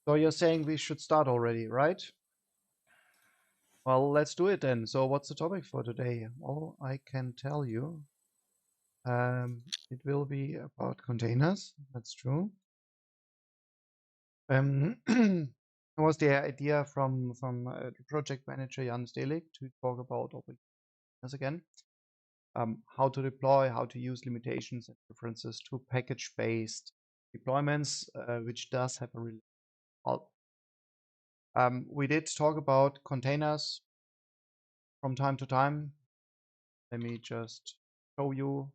So you're saying we should start already, right? Well, let's do it then. So what's the topic for today? Well, I can tell you. It will be about containers. That's true. It was the idea from the project manager Jan Stelik to talk about open containers again. How to deploy, how to use limitations and differences to package-based deployments, which does have a really help. We did talk about containers from time to time. Let me just show you.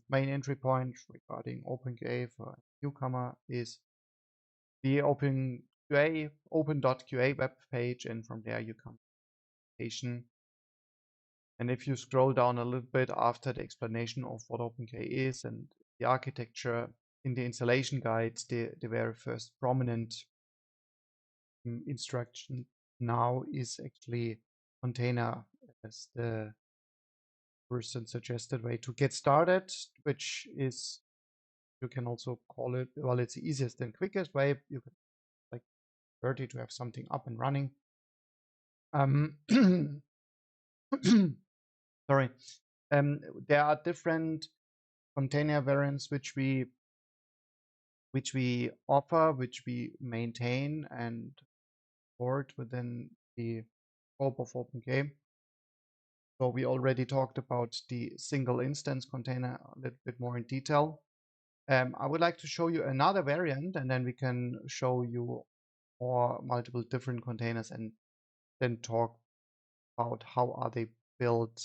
Main entry point regarding openQA for a newcomer is the openQA, open.qa web page, and from there you come to the application. And if you scroll down a little bit after the explanation of what openQA is and the architecture in the installation guide, the very first prominent instruction now is actually container as the first and suggested way to get started, which is, you can also call it, well, it's the easiest and quickest way. You can like 30 to have something up and running. Sorry. There are different container variants which we offer, which we maintain and support within the scope of openQA. So we already talked about the single instance container a little bit more in detail. I would like to show you another variant, and then we can show you more multiple different containers and then talk about how are they built,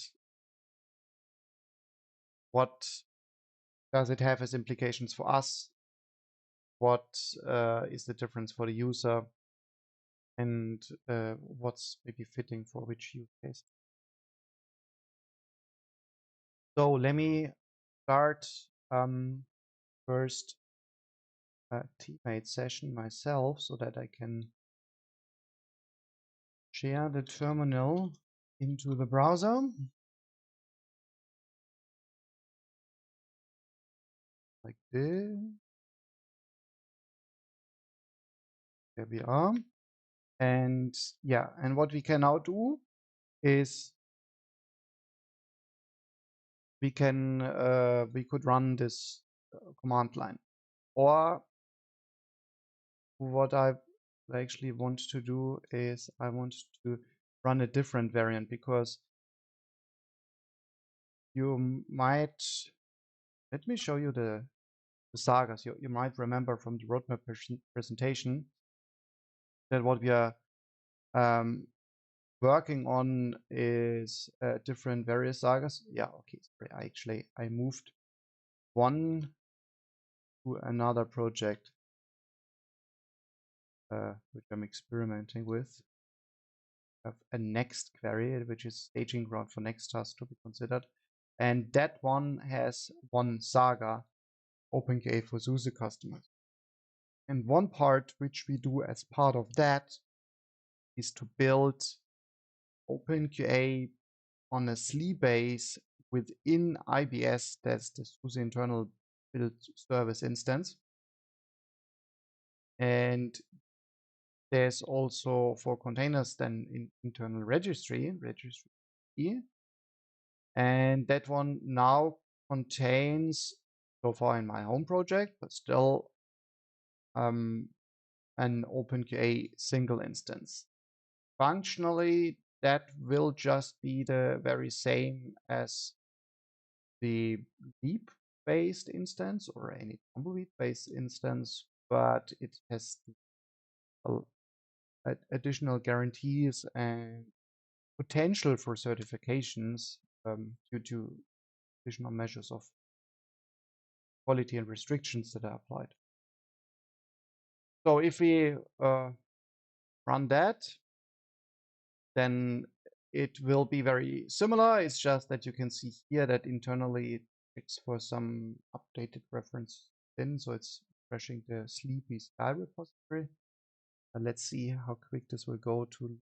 what does it have as implications for us, what is the difference for the user, and what's maybe fitting for which use case. So let me start first a teammate session myself so that I can share the terminal into the browser. Like this. There we are. And yeah, and what we can now do is we could run this command line, or what I actually want to do is I want to run a different variant, because you might, let me show you the sagas. You might remember from the roadmap presentation that what we are working on is different various sagas. Yeah, okay, sorry, I moved one to another project which I'm experimenting with. I have a next query, which is staging ground for next tasks to be considered. And that one has one saga, openQA for SUSE customers. And one part which we do as part of that is to build openQA on a SLE base within IBS. That's the SUSE internal build service instance. And there's also for containers then in internal registry E. And that one now contains, so far in my home project, but still an openQA single instance. Functionally, that will just be the very same as the Leap-based instance or any Tumbleweed-based instance, but it has additional guarantees and potential for certifications due to additional measures of quality and restrictions that are applied. So if we run that, then it will be very similar. It's just that you can see here that internally it checks for some updated reference in, so it's refreshing the Sleepy Sky repository. Let's see how quick this will go to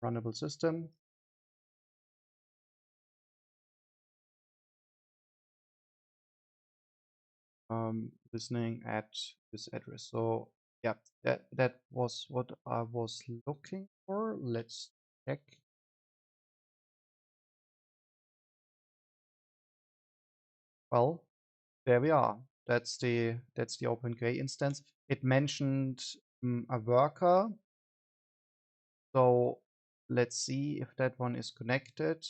runnable system. Listening at this address. So Yeah, that was what I was looking for. Let's check. Well, there we are. That's the openQA instance. It mentioned a worker. So let's see if that one is connected.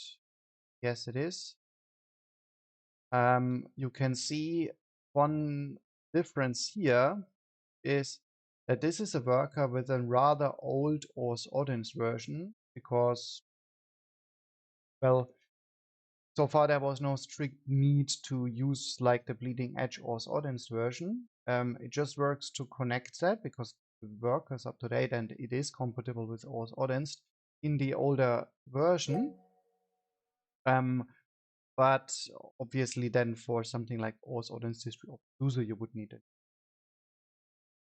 Yes, it is. You can see one difference here is that this is a worker with a rather old OS Audience version because, well, so far there was no strict need to use like the bleeding edge OS Audience version. It just works to connect that because the worker is up to date and it is compatible with OS Audience in the older version. But obviously then for something like OS Audience History of user, you would need it.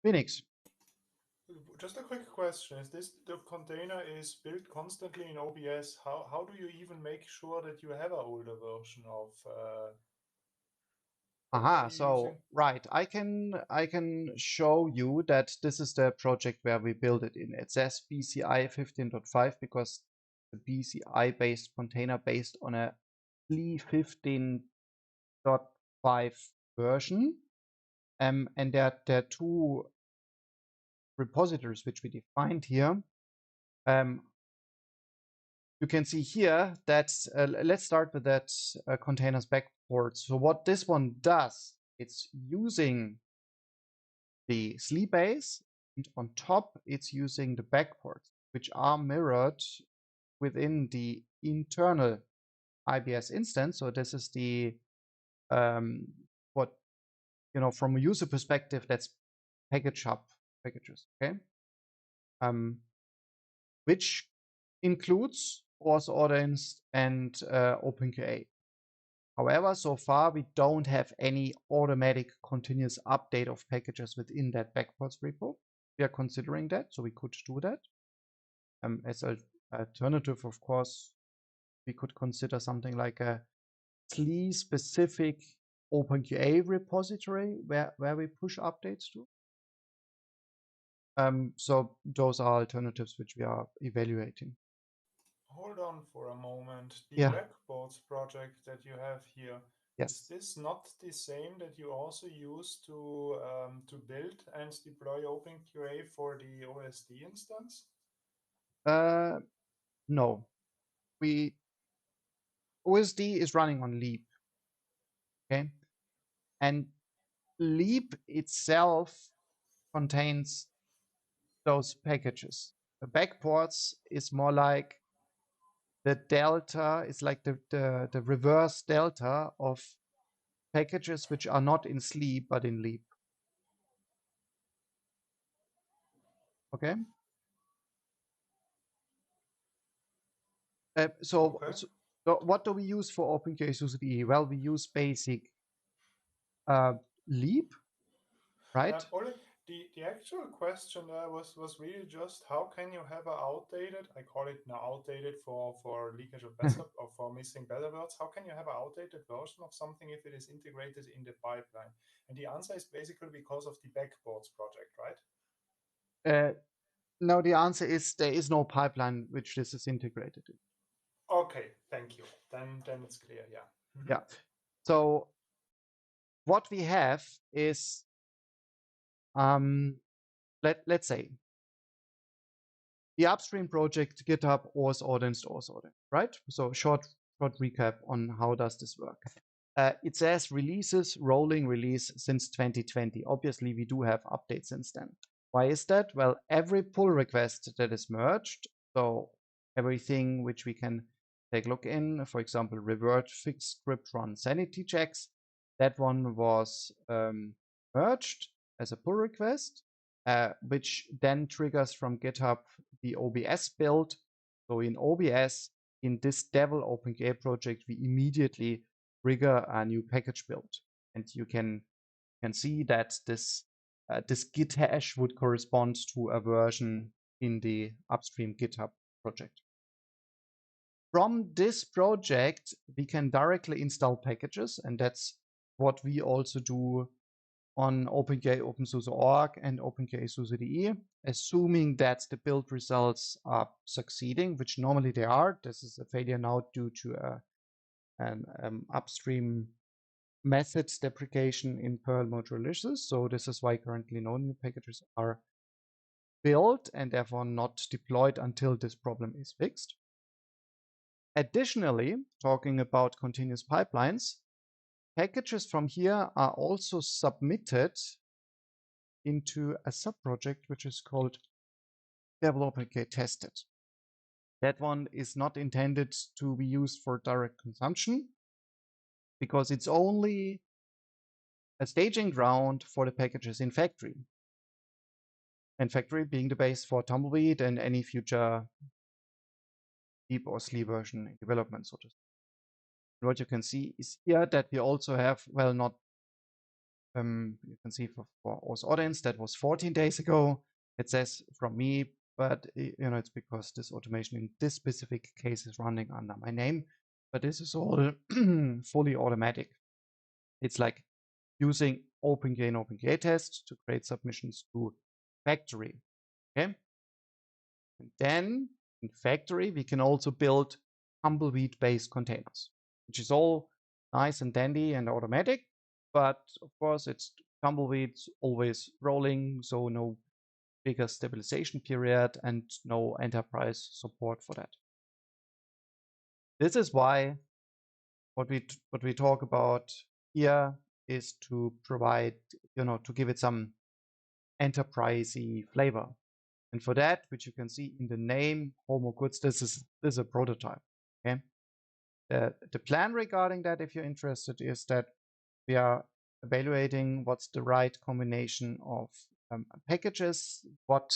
Phoenix. Just a quick question. Is this the container is built constantly in OBS? How do you even make sure that you have an older version of what Aha, are you so using? right, I can show you that this is the project where we build it in. It says BCI 15.5 because the BCI based container based on a CLI 15.5 version. And there are two repositories which we defined here. You can see here that, let's start with that containers backport. So what this one does, it's using the CLI base, and on top it's using the backports, which are mirrored within the internal IBS instance. So this is the what, you know, from a user perspective, that's package hub packages, okay? Which includes OS Audience and openQA. However, so far we don't have any automatic continuous update of packages within that backports repo. We are considering that, so we could do that. As an alternative, of course, we could consider something like a CLI specific openQA repository where we push updates to. So those are alternatives which we are evaluating. Hold on for a moment. The Yeah. backports project that you have here, is Yes. this not the same that you also use to build and deploy openQA for the OSD instance? No. OSD is running on Leap. Okay. And Leap itself contains those packages. The backports is more like the delta, it's like the reverse delta of packages which are not in sleep but in Leap. Okay. So what do we use for openQA SUSE QE? Well, we use basic Leap, right? Ole, the actual question there was really just how can you have an outdated, I call it now outdated for leakage of better or for missing better words, how can you have an outdated version of something if it is integrated in the pipeline? And the answer is basically because of the backports project, right? No, the answer is there is no pipeline which this is integrated in. Okay, thank you. Then it's clear, yeah. Yeah. So what we have is, let's say the upstream project, GitHub, OS Audience, right? So short recap on how does this work. It says releases, rolling release since 2020. Obviously, we do have updates since then. Why is that? Well, every pull request that is merged, so everything which we can take a look in, for example, revert, fix, script, run, sanity checks, that one was merged as a pull request, which then triggers from GitHub the OBS build. So in OBS, in this Devil openQA project, we immediately trigger a new package build. And you can see that this git hash would correspond to a version in the upstream GitHub project. From this project, we can directly install packages, and that's what we also do on openQA OpenSUSE.org and openQA SUSE.de, assuming that the build results are succeeding, which normally they are. This is a failure now due to an upstream method deprecation in Perl module releases. So this is why currently no new packages are built and therefore not deployed until this problem is fixed. Additionally, talking about continuous pipelines, packages from here are also submitted into a subproject which is called develop.k tested. That one is not intended to be used for direct consumption because it's only a staging ground for the packages in factory. And factory being the base for Tumbleweed and any future deep or SLE version in development, so to speak. What you can see is here that we also have, well, not, you can see for OS audience, that was 14 days ago. It says from me, but it's because this automation in this specific case is running under my name. But this is all fully automatic. It's like using openQA and openQA test to create submissions to factory. Okay. And then in factory, we can also build Tumbleweed-based containers, which is all nice and dandy and automatic. But of course, it's Tumbleweed's always rolling, so no bigger stabilization period and no enterprise support for that. This is why what we talk about here is to provide, to give it some enterprisey flavor. And for that, which you can see in the name, Homo Goods, this is a prototype. Okay. The plan regarding that, if you're interested, is that we are evaluating what's the right combination of packages, what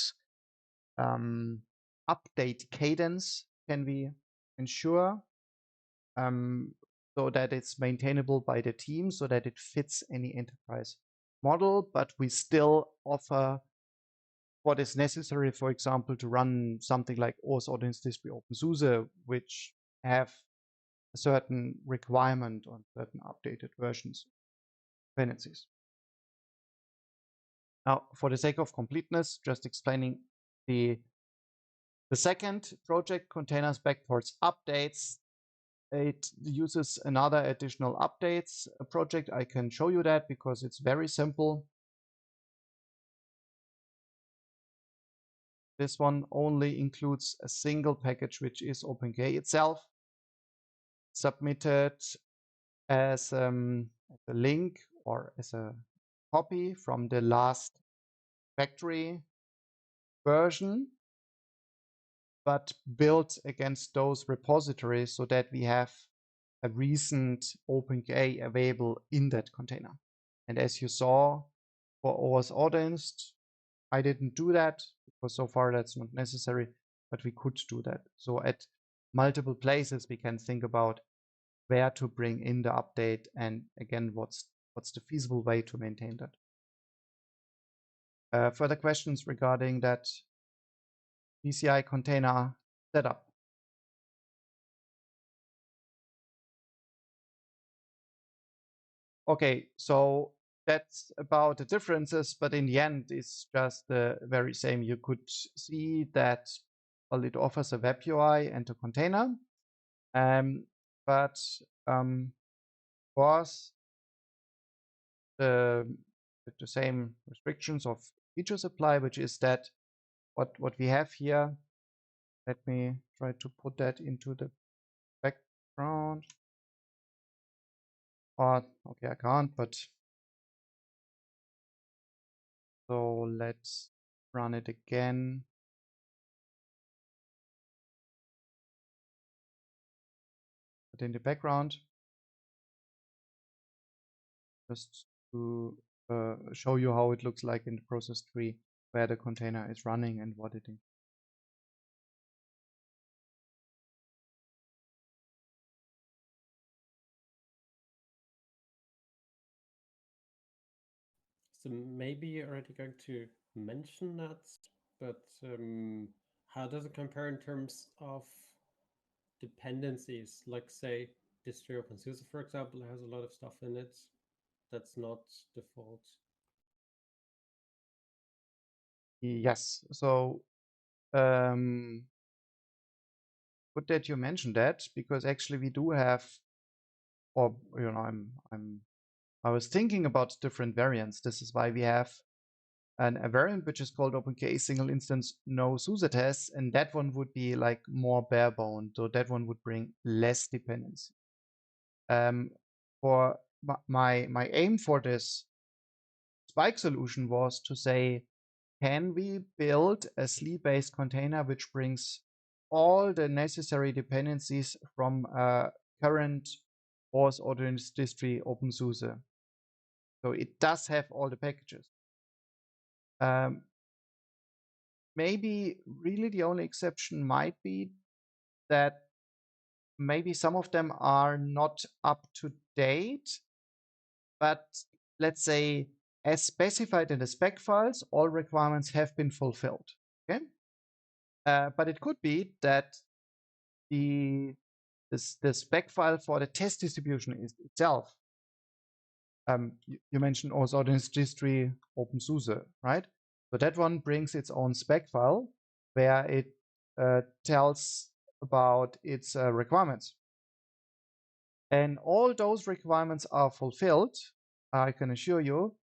update cadence can we ensure so that it's maintainable by the team, so that it fits any enterprise model, but we still offer what is necessary, for example, to run something like OS Audience Display OpenSUSE, which have a certain requirement on certain updated versions dependencies. Now, for the sake of completeness, just explaining the second project, containers back towards updates. It uses another additional updates project. I can show you that because it's very simple. This one only includes a single package, which is openQA itself, submitted as a link or as a copy from the last factory version, but built against those repositories so that we have a recent openQA available in that container. And as you saw for OS Audience, I didn't do that because so far that's not necessary, but we could do that. So at multiple places, we can think about where to bring in the update and again, what's the feasible way to maintain that. Further questions regarding that PCI container setup? Okay, so that's about the differences, but in the end, it's just the very same. You could see that, well, it offers a web UI and a container, but of course, the same restrictions of features apply, which is that what we have here. Let me try to put that into the background. Okay, I can't, but so let's run it again. Put in the background, just to show you how it looks like in the process tree where the container is running and what it is. So maybe you're already going to mention that, but how does it compare in terms of dependencies? Like say distro OpenSUSE, for example, has a lot of stuff in it that's not default. Yes. So good that you mentioned that, because actually we do have, or I was thinking about different variants. This is why we have a variant which is called openQA single instance no SUSE tests, and that one would be like more bare bone. So that one would bring less dependency. For my aim for this Spike solution was to say, can we build a SLE-based container which brings all the necessary dependencies from current OS Ordinance Distri openSUSE? So it does have all the packages. Maybe really the only exception might be that maybe some of them are not up to date, but let's say as specified in the spec files, all requirements have been fulfilled. Okay, but it could be that the spec file for the test distribution itself. You mentioned also Ordinance Distri openSUSE, right? So that one brings its own spec file where it tells about its requirements. And all those requirements are fulfilled, I can assure you,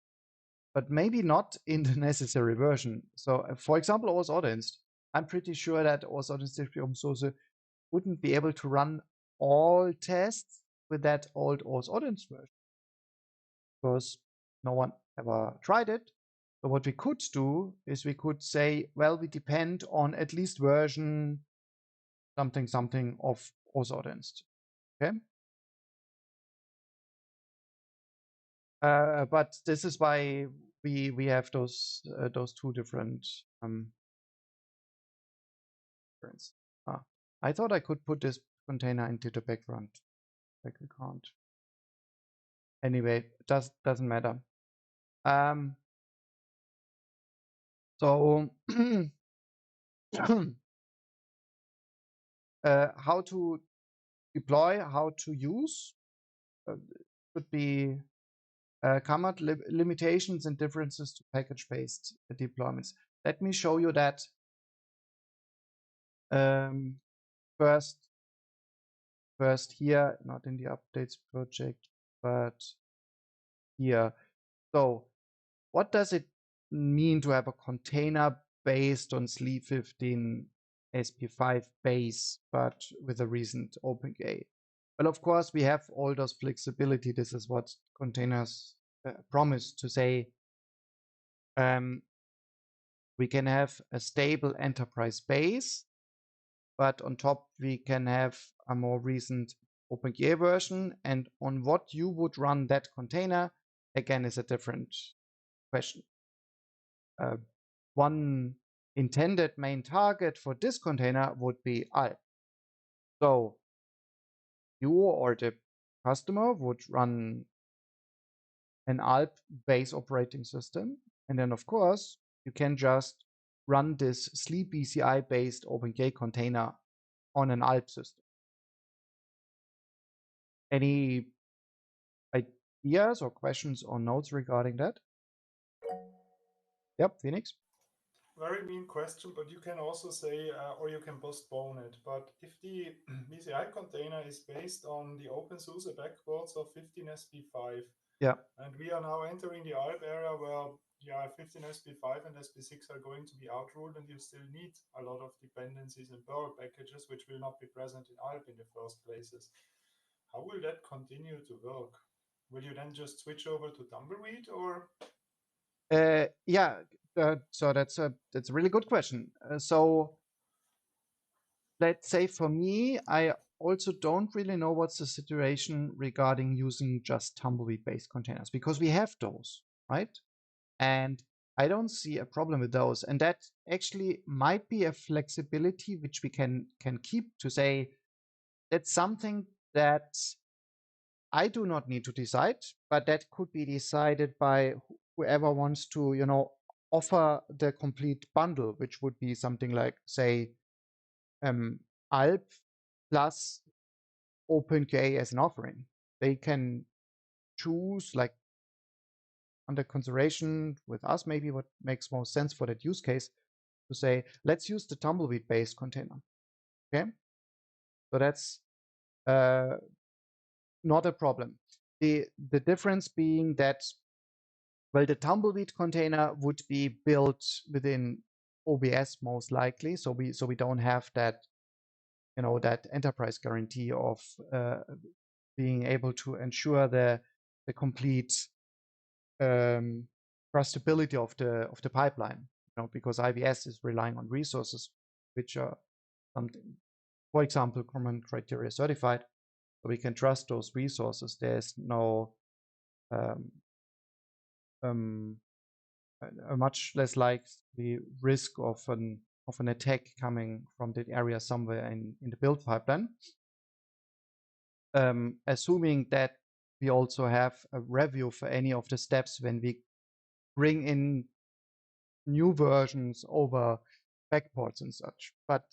but maybe not in the necessary version. So for example, OS Ordinance, I'm pretty sure that OS Ordinance Distri openSUSE wouldn't be able to run all tests with that old OS Ordinance version, because no one ever tried it. So what we could do is we could say, well, we depend on at least version something of OS Ordinance. Okay. But this is why we have those two different I thought I could put this container into the background. Like we can't. Anyway, doesn't matter. So how to deploy, how to use could be command limitations and differences to package-based deployments. Let me show you that first here, not in the updates project, but here. So what does it mean to have a container based on SLE 15 SP5 base, but with a recent openQA? Well, of course, we have all those flexibility. This is what containers promise to say. We can have a stable enterprise base, but on top we can have a more recent openQA version. And on what you would run that container, again, is a different question. One intended main target for this container would be ALP. So you or the customer would run an ALP base operating system. And then, of course, you can just run this SLE BCI based openQA container on an ALP system. Any ideas or questions or notes regarding that? Yep, Phoenix. Very mean question, but you can also say, or you can postpone it. But if the BCI container is based on the openSUSE backports of 15SP5, yeah, and we are now entering the ALP era where 15SP5 and SP6 are going to be outruled, and you still need a lot of dependencies and Perl packages, which will not be present in ALP in the first places. How will that continue to work? Will you then just switch over to Tumbleweed, or? Yeah, so that's a really good question. So let's say for me, I also don't really know what's the situation regarding using just Tumbleweed-based containers, because we have those, right? And I don't see a problem with those. And that actually might be a flexibility which we can keep to say that's something that I do not need to decide, but that could be decided by whoever wants to, offer the complete bundle, which would be something like, say, ALP plus openQA as an offering. They can choose, like, under consideration with us, maybe what makes most sense for that use case, to say, let's use the tumbleweed-based container. Okay, so that's not a problem. The difference being that, well, the tumbleweed container would be built within OBS most likely, so we don't have that, you know, that enterprise guarantee of being able to ensure the complete trustability of the pipeline, you know, because IBS is relying on resources which are something, for example, common criteria certified, so we can trust those resources. There's no a much less likely risk of an attack coming from the area somewhere in the build pipeline. Assuming that we also have a review for any of the steps when we bring in new versions over backports and such. But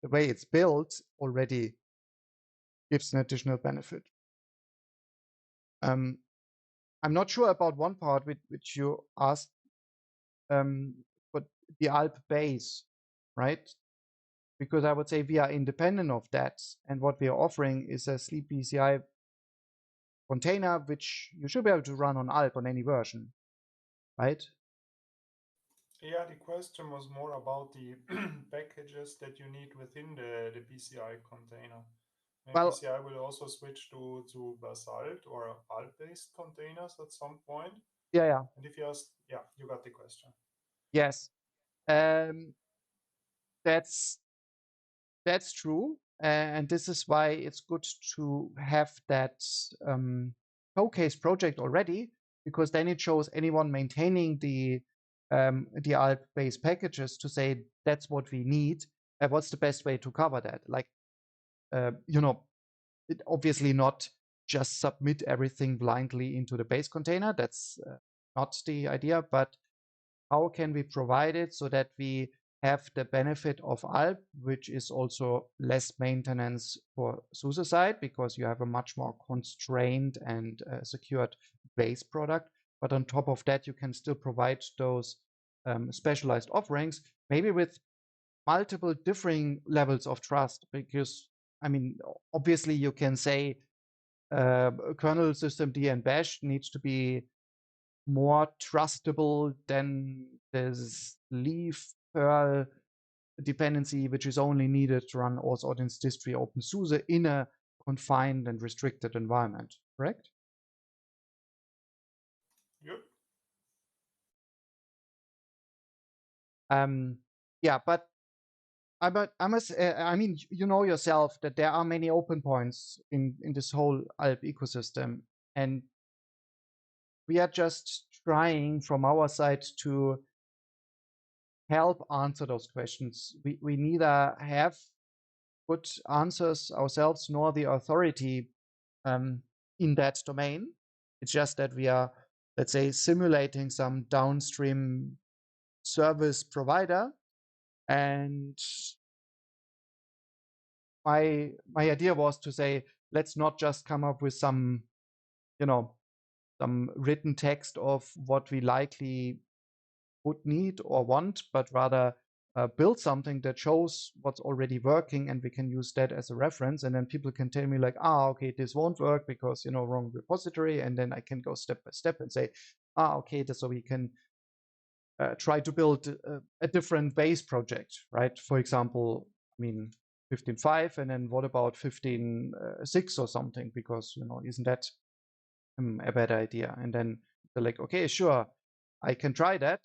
the way it's built already gives an additional benefit. I'm not sure about one part which you asked, but the Alp base, right? Because I would say we are independent of that, and what we are offering is a Sleep PCI container, which you should be able to run on Alp on any version, right? Yeah, the question was more about the packages that you need within the PCI container. And Well, PCI will also switch to Basalt or Alp-based containers at some point. yeah. And if you ask, yeah, you got the question. Yes, that's true, and this is why it's good to have that showcase project already, because then it shows anyone maintaining the Alp-based packages to say that's what we need. What's the best way to cover that? Like, you know, it obviously not just submit everything blindly into the base container. That's not the idea, but how can we provide it so that we have the benefit of Alp, which is also less maintenance for SUSE side, because you have a much more constrained and secured base product. But on top of that, you can still provide those specialized offerings, maybe with multiple differing levels of trust. Because, I mean, obviously you can say kernel systemd and bash needs to be more trustable than this leaf Perl dependency, which is only needed to run auth audience distri OpenSUSE in a confined and restricted environment, correct? Yep. Yeah, but I must, I mean, you know yourself that there are many open points in this whole Alp ecosystem, and we are just trying from our side to help answer those questions. We neither have good answers ourselves nor the authority in that domain. It's just that we are, let's say, simulating some downstream service provider. And my idea was to say, let's not just come up with some, you know, some written text of what we likely would need or want, but rather build something that shows what's already working, and we can use that as a reference. And then people can tell me like, okay, this won't work because, you know, wrong repository. And then I can go step by step and say, okay, so we can try to build a different base project, right? For example, I mean, 15.5, and then what about 15.6 or something? Because, you know, isn't that a better idea? And then they're like, okay, sure, I can try that.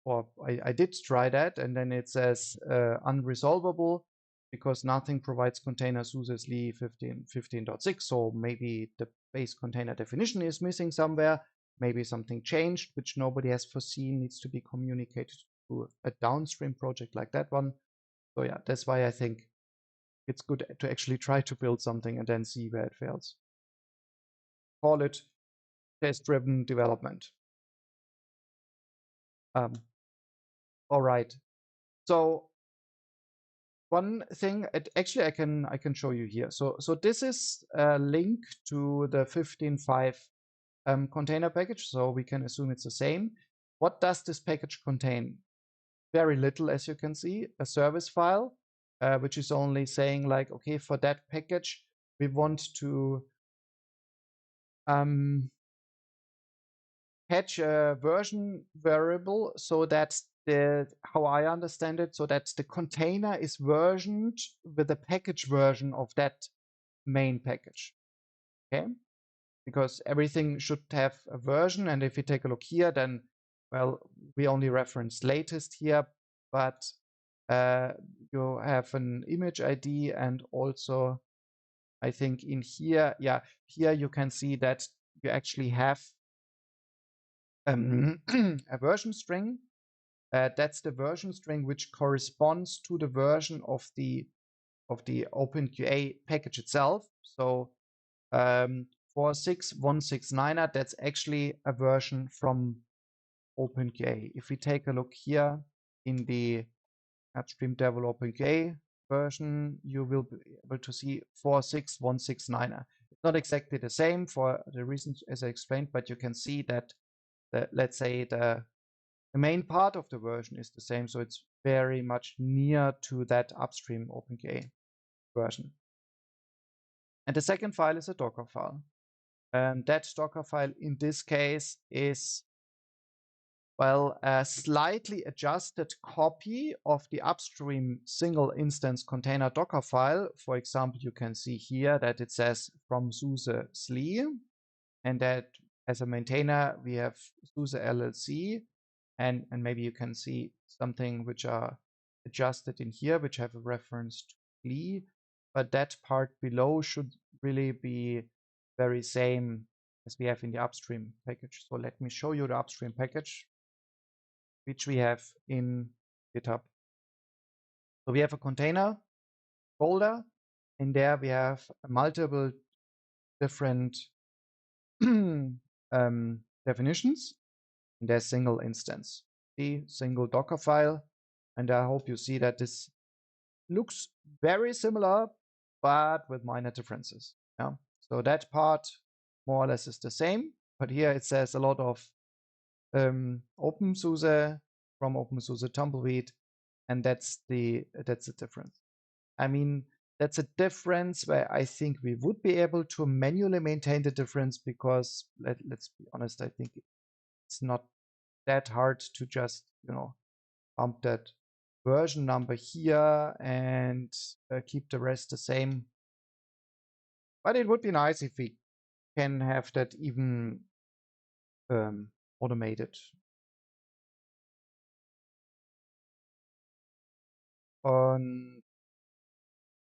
Or I did try that, and then it says unresolvable because nothing provides container SUSE 15.6. So maybe the base container definition is missing somewhere. Maybe something changed, which nobody has foreseen, needs to be communicated to a downstream project like that one. So yeah, that's why I think it's good to actually try to build something and then see where it fails. Call it test-driven development. All right. So one thing, actually, I can show you here. So this is a link to the 15.5 container package, so we can assume it's the same. What does this package contain? Very little, as you can see, a service file, which is only saying like, okay, for that package, we want to catch a version variable so that how I understand it, so that the container is versioned with the package version of that main package. Okay, because everything should have a version, and if you take a look here, then well, we only reference latest here, but you have an image ID, and also I think in here, yeah, here you can see that you actually have a version string. That's the version string which corresponds to the version of the openQA package itself. So 46169, that's actually a version from openQA. If we take a look here in the upstream devel openQA version, you will be able to see 46169. It's not exactly the same for the reasons as I explained, but you can see that let's say the main part of the version is the same, so it's very much near to that upstream openQA version. And the second file is a Docker file. And that Docker file in this case is, well, a slightly adjusted copy of the upstream single instance container Docker file. For example, you can see here that it says from SUSE SLE, and that as a maintainer, we have SUSE LLC, and maybe you can see something which are adjusted in here, which have a reference to SLE, but that part below should really be very same as we have in the upstream package. So let me show you the upstream package, which we have in GitHub. So we have a container folder. In there we have multiple different definitions. And there's single instance, the single Docker file. And I hope you see that this looks very similar, but with minor differences. Yeah. So that part more or less is the same, but here it says a lot of openSUSE from openSUSE Tumbleweed, and that's the difference. I mean, that's a difference where I think we would be able to manually maintain the difference, because let's be honest, I think it's not that hard to just, you know, bump that version number here and keep the rest the same. But it would be nice if we can have that even automated.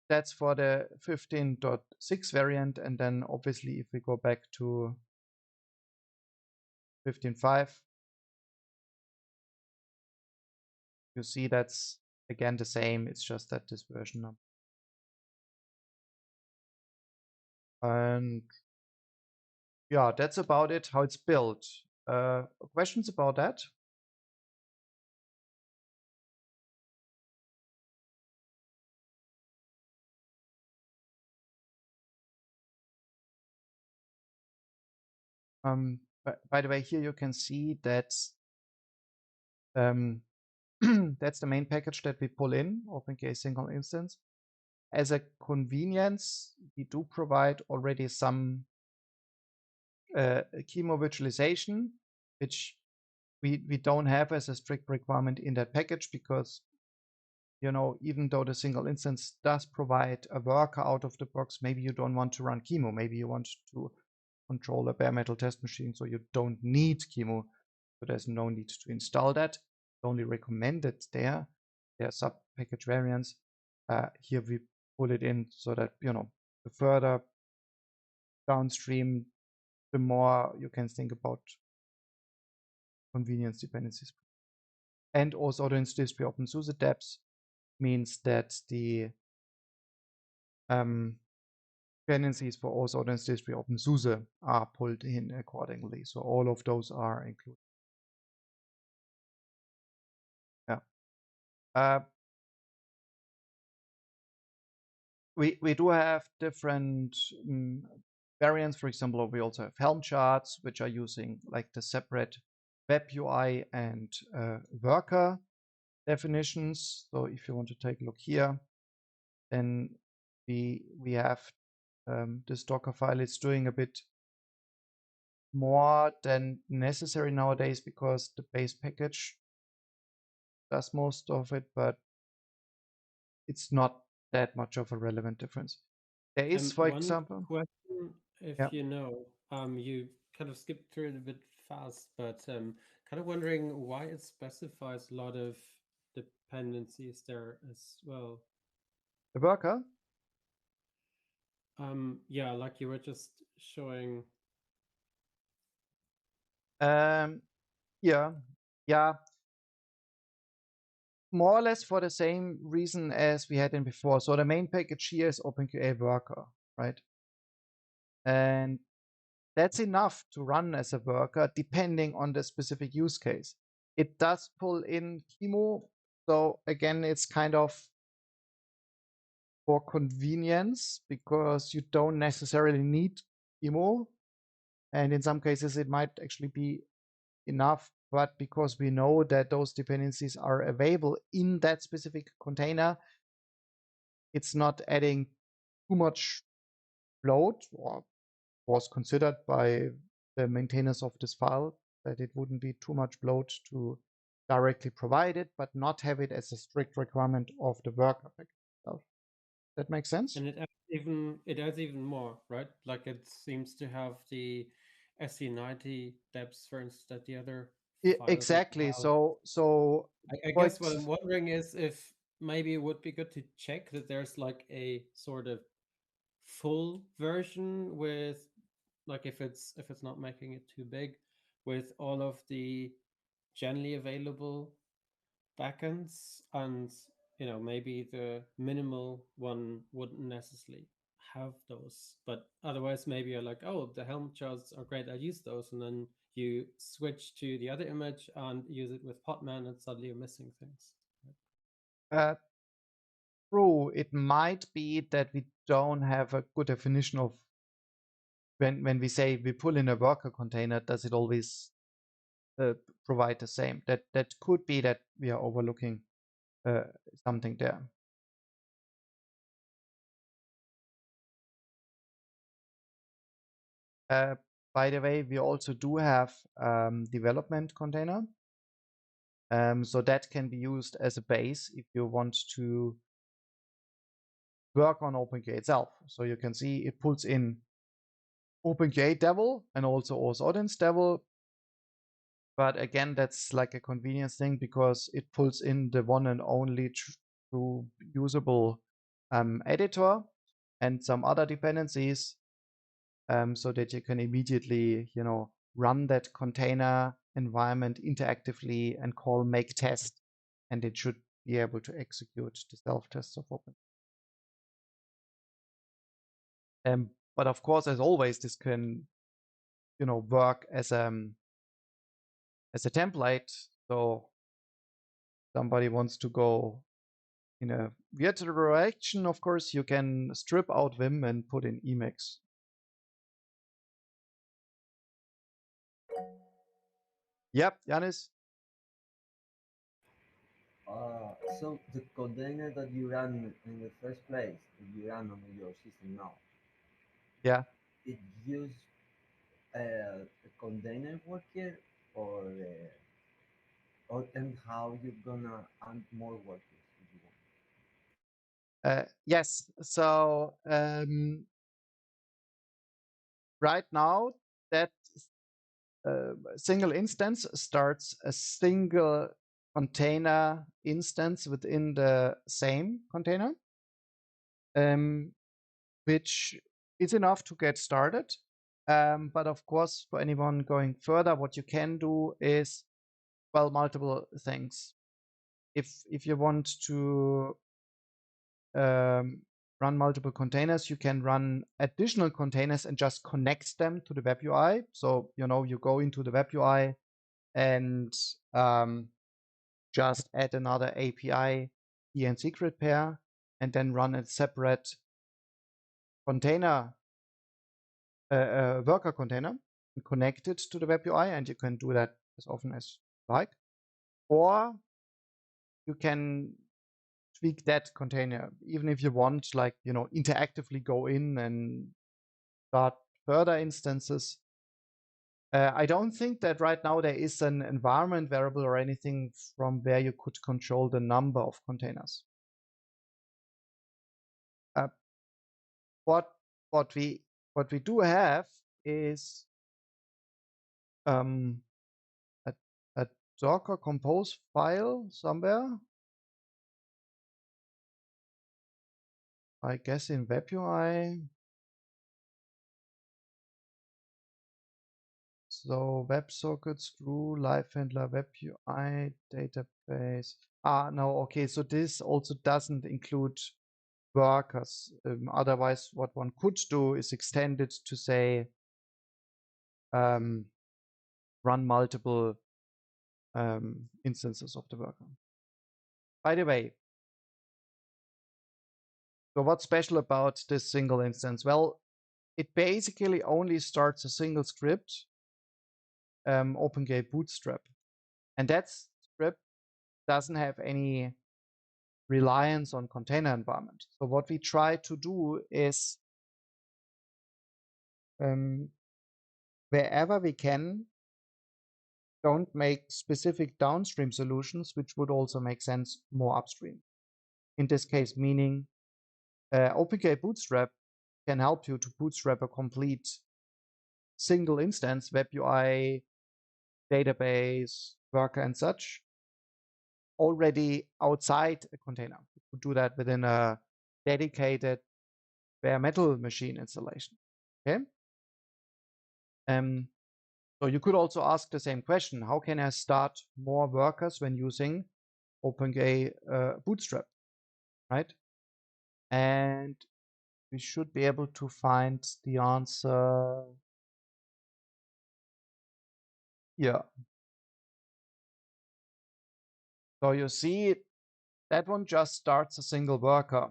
That's for the 15.6 variant, and then obviously if we go back to 15.5, you see that's again the same. It's just that this version number. And yeah, that's about it, how it's built. Questions about that? By the way, here you can see that that's the main package that we pull in, openQA single instance. As a convenience, we do provide already some chemo virtualization, which we don't have as a strict requirement in that package, because, you know, even though the single instance does provide a worker out of the box, maybe you don't want to run chemo. Maybe you want to control a bare metal test machine, so you don't need chemo. So there's no need to install that. It's only recommended there. There are sub-package variants. Here we pull it in so that, you know, the further downstream, the more you can think about convenience dependencies. And also the distributed openSUSE depths means that the dependencies for also the distributed openSUSE are pulled in accordingly. So all of those are included. Yeah. We do have different variants. For example, we also have Helm charts, which are using like the separate web UI and worker definitions. So if you want to take a look here, then we have this Docker file. It's doing a bit more than necessary nowadays because the base package does most of it, but it's not that much of a relevant difference. There is, for One example, question, if yeah. you know, you kind of skipped through it a bit fast, but kind of wondering why it specifies a lot of dependencies there as well. The worker? Yeah, like you were just showing. Yeah. More or less for the same reason as we had in before. So the main package here is openQA worker, right? And that's enough to run as a worker depending on the specific use case. It does pull in QEMU. So again, it's kind of for convenience because you don't necessarily need QEMU. And in some cases, it might actually be enough, but because we know that those dependencies are available in that specific container, it's not adding too much load, or was considered by the maintainers of this file that it wouldn't be too much load to directly provide it, but not have it as a strict requirement of the worker package itself. That makes sense? And it adds even more, right? Like it seems to have the SC90 depths, for instance, that the other files Exactly. have. So I guess what I'm wondering is if maybe it would be good to check that there's like a sort of full version with, like, if it's not making it too big, with all of the generally available backends, and maybe the minimal one wouldn't necessarily have those, but otherwise maybe you're like, oh, the Helm charts are great, I use those, and then you switch to the other image and use it with Podman, and suddenly you're missing things. True. It might be that we don't have a good definition of when we say we pull in a worker container, does it always provide the same? That could be that we are overlooking something there. By the way, we also do have development container. So that can be used as a base if you want to work on openQA itself. So you can see it pulls in openQA Devil and also OS Audience Devil. But again, that's like a convenience thing because it pulls in the one and only true usable editor and some other dependencies, so that you can immediately, run that container environment interactively and call make test, and it should be able to execute the self-tests of Open. But of course, as always, this can, work as a template. So somebody wants to go in a weird direction, of course, you can strip out Vim and put in Emacs. Yep, Yanis? So the container that you run in the first place, that you run on your system now, Yeah. it use a container worker or and how you're gonna add more workers if you want? Yes. So right now, that single instance starts a single container instance within the same container, which is enough to get started. But of course, for anyone going further, what you can do is, well, multiple things. If you want to run multiple containers, you can run additional containers and just connect them to the web UI. So, you go into the web UI and just add another API key and secret pair, and then run a separate container a worker container and connect it to the web UI, and you can do that as often as you like. Or you can tweak that container, even if you want, like, interactively go in and start further instances. I don't think that right now there is an environment variable or anything from where you could control the number of containers. What we do have is a Docker compose file somewhere. I guess in WebUI. So WebSockets, Screw, Live Handler, WebUI, database. No, okay. So this also doesn't include workers. Otherwise, what one could do is extend it to say run multiple instances of the worker. By the way, so what's special about this single instance? Well, it basically only starts a single script, openQA Bootstrap, and that script doesn't have any reliance on container environment. So what we try to do is wherever we can, don't make specific downstream solutions, which would also make sense more upstream. In this case, meaning openQA Bootstrap can help you to bootstrap a complete single instance, WebUI, database, worker, and such, already outside a container. You could do that within a dedicated bare metal machine installation. Okay. So you could also ask the same question: how can I start more workers when using openQA Bootstrap, right? And we should be able to find the answer here. So you see, that one just starts a single worker.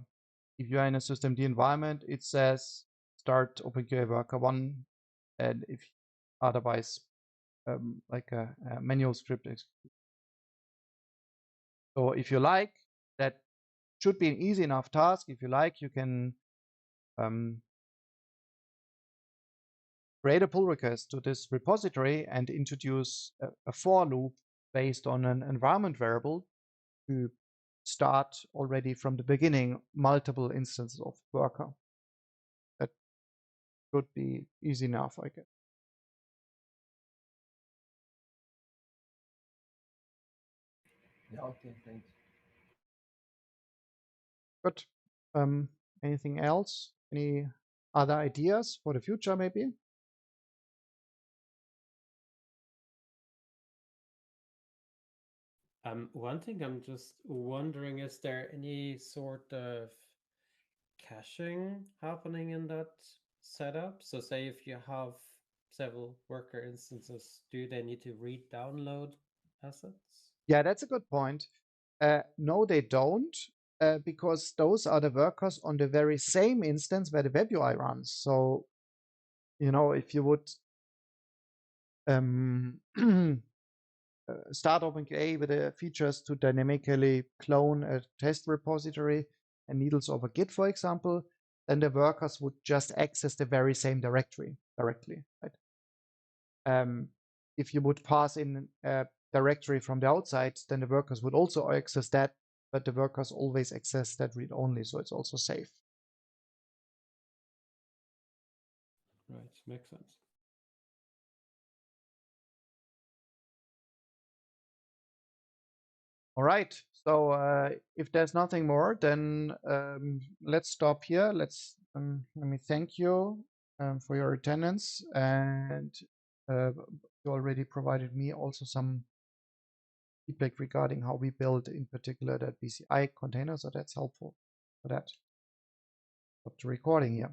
If you're in a systemd environment, it says start openQA worker 1, and if otherwise, like a manual script execute. So if you like, that should be an easy enough task. If you like, you can create a pull request to this repository and introduce a for loop based on an environment variable to start already from the beginning multiple instances of worker. That should be easy enough, I guess. Yeah, okay, thanks. Good. Anything else? Any other ideas for the future, maybe? One thing I'm just wondering, is there any sort of caching happening in that setup? So say if you have several worker instances, do they need to re-download assets? Yeah, that's a good point. No, they don't, because those are the workers on the very same instance where the WebUI runs. So, if you would start openQA with the features to dynamically clone a test repository and needles over Git, for example, then the workers would just access the very same directory directly, right? If you would pass in a directory from the outside, then the workers would also access that, but the workers always access that read only, so it's also safe. Right, makes sense. All right. So if there's nothing more, then let's stop here. Let me thank you for your attendance, and you already provided me also some feedback regarding how we build, in particular, that BCI container. So that's helpful for that. Stop the recording here.